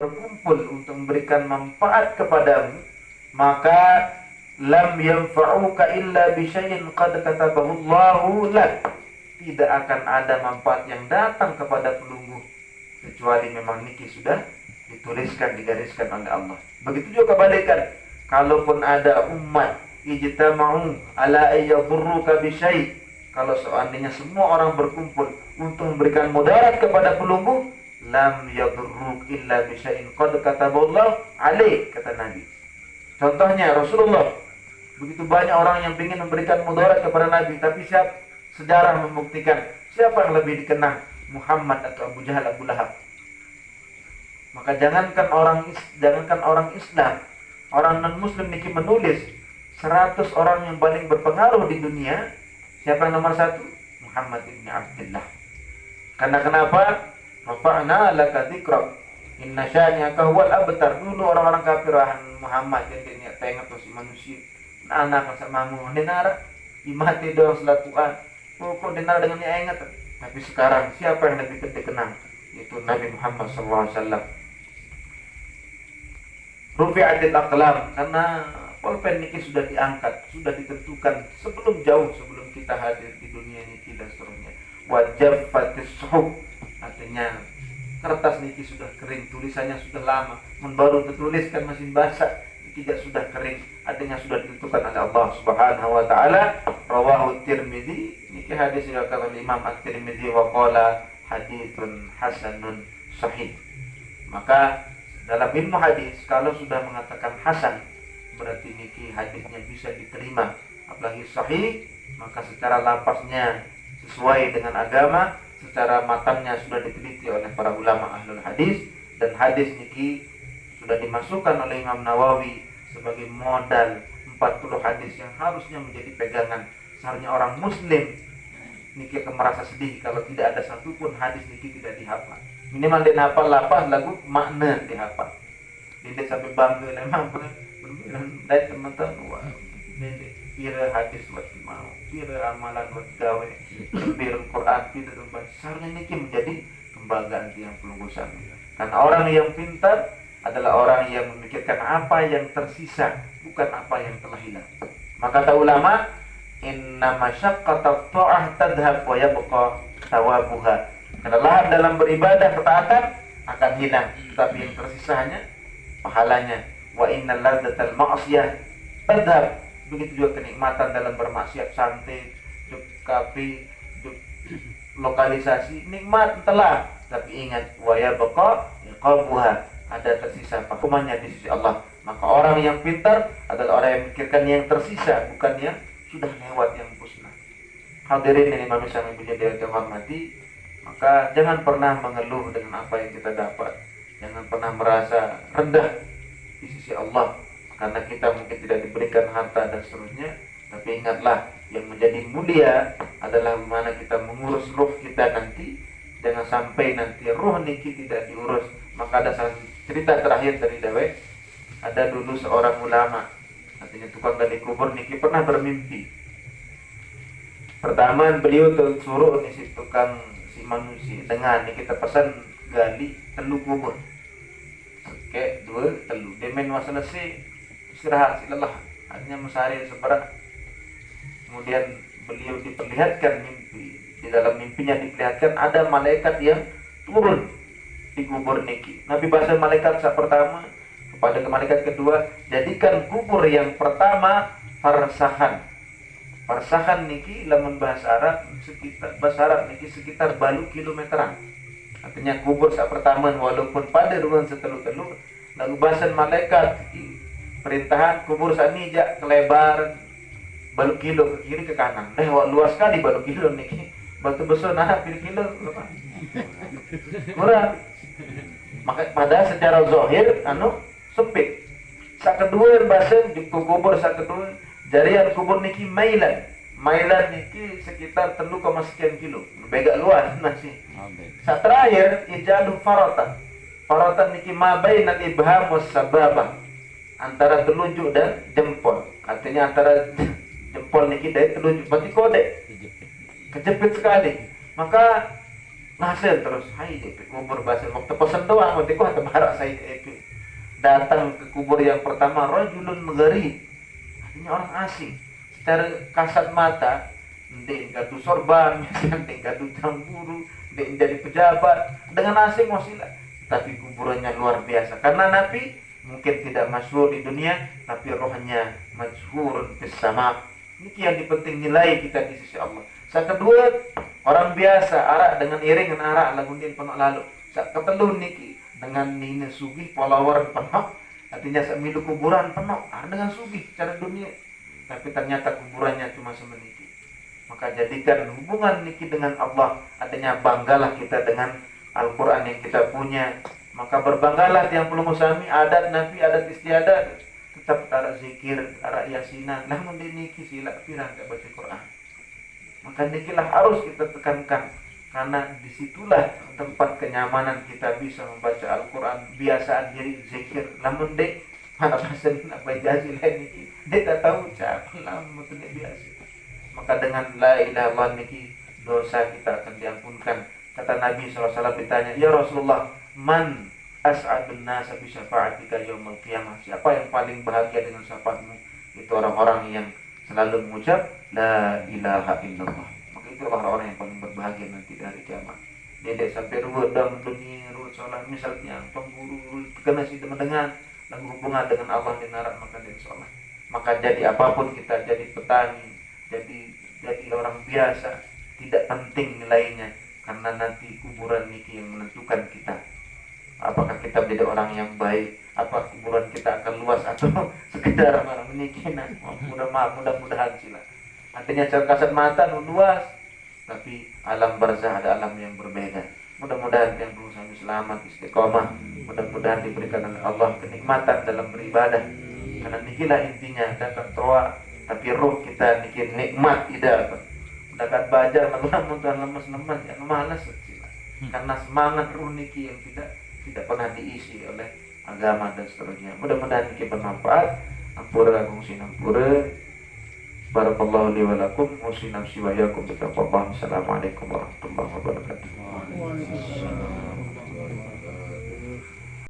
berkumpul untuk memberikan manfaat kepadamu, maka lam yanfa'uka illa bisyai'in qad katabahu Allahu lak. Tidak akan ada manfaat yang datang kepada pelunggu kecuali memang niki sudah dituliskan, digariskan oleh Allah. Begitu juga kebalikan. Kalaupun ada umat ijtama'u ala ayyadurruka bisyai', kalau seandainya semua orang berkumpul untuk memberikan mudarat kepada pelunggu, lam yadurruk illa bisyai'in qad kataballahu alaik, kata Nabi. Contohnya Rasulullah, begitu banyak orang yang ingin memberikan mudarat kepada Nabi, tapi sejarah membuktikan siapa yang lebih dikenang, Muhammad atau Abu Jahal, Abu Lahab. Maka jangankan orang Islam, orang non-muslim niki menulis 100 orang yang paling berpengaruh di dunia, siapa yang nomor 1? Muhammad ibn Abdullah. Karena kenapa? Rafa'na laka dzikrak inna syani'aka huwal abtar. Dulu orang-orang kafir Muhammad yang dia tengok tu si manusia anak sama mamu denara imati doang selatuan pokok denara dengan dia ingat. Tapi sekarang siapa yang lebih dikenang? Itu Nabi Muhammad SAW. Rufi'atil aqlam, karena pulpen niki sudah diangkat, sudah ditentukan jauh sebelum kita hadir di dunia niki dan seterusnya. Wajaffatis suhuf, artinya kertas niki sudah kering, tulisannya sudah lama, baru tertuliskan mesin basah, tidak sudah kering, artinya sudah ditentukan oleh Allah Subhanahu wa taala. Rawahu Tirmidzi, niki hadis diriwayatkan oleh Imam At-Tirmidzi wa qala haditsun hasanun sahih. Maka dalam ilmu hadis kalau sudah mengatakan hasan, berarti niki hadisnya bisa diterima, apalagi sahih, maka secara lafaznya sesuai dengan agama, secara matanya sudah diteliti oleh para ulama ahlul hadis, dan hadis niki sudah dimasukkan oleh Imam Nawawi sebagai modal 40 hadis yang harusnya menjadi pegangan. Seharusnya orang muslim niki akan merasa sedih kalau tidak ada satupun hadis niki tidak dihafal. Minimal dia hafal lafaz lagu makna dihafal. Dia sampai bangga memang dari teman-teman, wah ini kira hadis buat mau, kira amalan buat gawe, kira Quran tidak tempat. Seharusnya ini menjadi kebanggaan tiang pelunggusan. Karena orang yang pintar adalah orang yang memikirkan apa yang tersisa, bukan apa yang telah hilang. Maka kata ulama, inna masyaqqata ta'ah tadhhab wa yabqa thawabuha. Kelelahan dalam beribadah ketaatan akan hilang, tetapi yang tersisa hanya pahalanya. Wa innal ladzatal ma'siyah tadhhab. Begitu juga kenikmatan dalam bermaksiat, santai, hidup kafe, hidup lokalisasi, nikmat telah, tapi ingat wa yabqa iqabuha, ada tersisa hukumannya di sisi Allah. Maka orang yang pintar adalah orang yang memikirkan yang tersisa, bukan yang sudah lewat, yang musnah. Hadirin yang Imam Syami punya dihormati, maka jangan pernah mengeluh dengan apa yang kita dapat. Jangan pernah merasa rendah di sisi Allah karena kita mungkin tidak diberikan harta dan seterusnya. Tapi ingatlah, yang menjadi mulia adalah mana kita mengurus ruh kita nanti. Jangan sampai nanti ruh niki tidak diurus. Maka ada cerita terakhir dari Dawe. Ada dulu seorang ulama, artinya tukang gali kubur niki, pernah bermimpi. Pertama beliau suruh si tukang manusia dengan ini kita pesan gali telu kubur, oke, 2 telu demen selesai istirahat lelah, hanya mesari seberat. Kemudian beliau diperlihatkan mimpi, di dalam mimpinya diperlihatkan ada malaikat yang turun di kubur niki. Nabi bahasa malaikat pertama kepada malaikat kedua, jadikan kubur yang pertama farsahan. Farsahan niki lamun bahasa Arab niki sekitar balu kilometeran. Artinya kubur saat pertama walaupun pada ruang setelu-telu, lalu bahasa malaikat perintahan kubur saat ini jak kelebar balu kilo ke kiri ke kanan. Luas sekali balu kilo niki. Batu besar nah kilo berapa? Kurang. Maka pada secara zahir sempit. Saat kedua bahasa di kubur saat kedua jarian kubur niki mailan niki sekitar 3, sekian kilo, bega luas nasi. Saat terakhir ijalu faratan niki mabainal ibham was sababah, antara telunjuk dan jempol. Artinya antara jempol niki dari telunjuk, berarti kode kejepit sekali. Maka Hasil terus, hai DP kubur basel waktu pesan doang, waktu itu ada barak saya DP. Datang ke kubur yang pertama, rajulun gharib, artinya orang asing. Secara kasat mata, ndek gadu sorban, ndek gadu camburu, ndek jadi pejabat, dengan asing wasilah. Tapi kuburannya luar biasa, karena Nabi mungkin tidak masyhur di dunia, tapi rohnya masyhurun fis sama. Ini yang dipenting nilai kita di sisi Allah. Yang kedua, orang biasa arak dengan iring dan arak lagunin penuh lalu. Sak ketelu niki dengan nina sugih follower penuh, artinya sak milu kuburan penuh dengan sugih cara dunia. Tapi ternyata kuburannya cuma semeniki. Maka jadikan hubungan niki dengan Allah, artinya banggalah kita dengan Al-Quran yang kita punya. Maka berbanggalah yang perlu musami adat Nabi, adat istiadat. Tetap ada zikir, ada yasinan. Namun niki sila pirang tak baca Quran. Maka nikilah harus kita tekankan, karena disitulah tempat kenyamanan kita bisa membaca Al-Quran. Biasaan diri zikir. Namun dek mana bahasa nak baca lain niki, dek tak tahu cara lama tu dek biasa. Maka dengan la ilaha illallah niki dosa kita akan diampunkan. Kata Nabi SAW ditanya, ya Rasulullah, man as'adun nasa bi syafa'atika yaumil qiyamah? Siapa yang paling bahagia dengan syafaatmu? Itu orang-orang yang selalu mengucap la ilaha illallah. Maka itulah orang yang paling berbahagia nanti di hari kiamat. Dedek sampai ruwet dalam dunia, ruwet sholat misalnya, pengguru kena sih dengan hubungan dengan Allah di neraka, maka dia sholat. Maka jadi apapun kita, jadi petani, jadi orang biasa, tidak penting nilainya, karena nanti kuburan niki yang menentukan kita. Apakah kita menjadi orang yang baik, apa kuburan kita akan luas atau sekedar orang meniki. Nah, mudah-mudahan sila. Artinya cara kasat mata luas, tapi alam barzah ada alam yang berbeda. Mudah-mudahan yang berusaha selamat istiqomah, mudah-mudahan diberikan oleh Allah kenikmatan dalam beribadah. Karena nikilah intinya, datang toa, tapi ruh kita niki nikmat tidak. Dekat bajar lamun lemes-lemes ya malas sila. Karena semangat ruh niki yang tidak pernah diisi oleh agama dan seterusnya. Mudah-mudahan niki bermanfaat. Ampura kongsi nampura. Barakallahu li wa lakum wa sinam siwayakum bi taqwa. Assalamualaikum warahmatullahi wabarakatuh.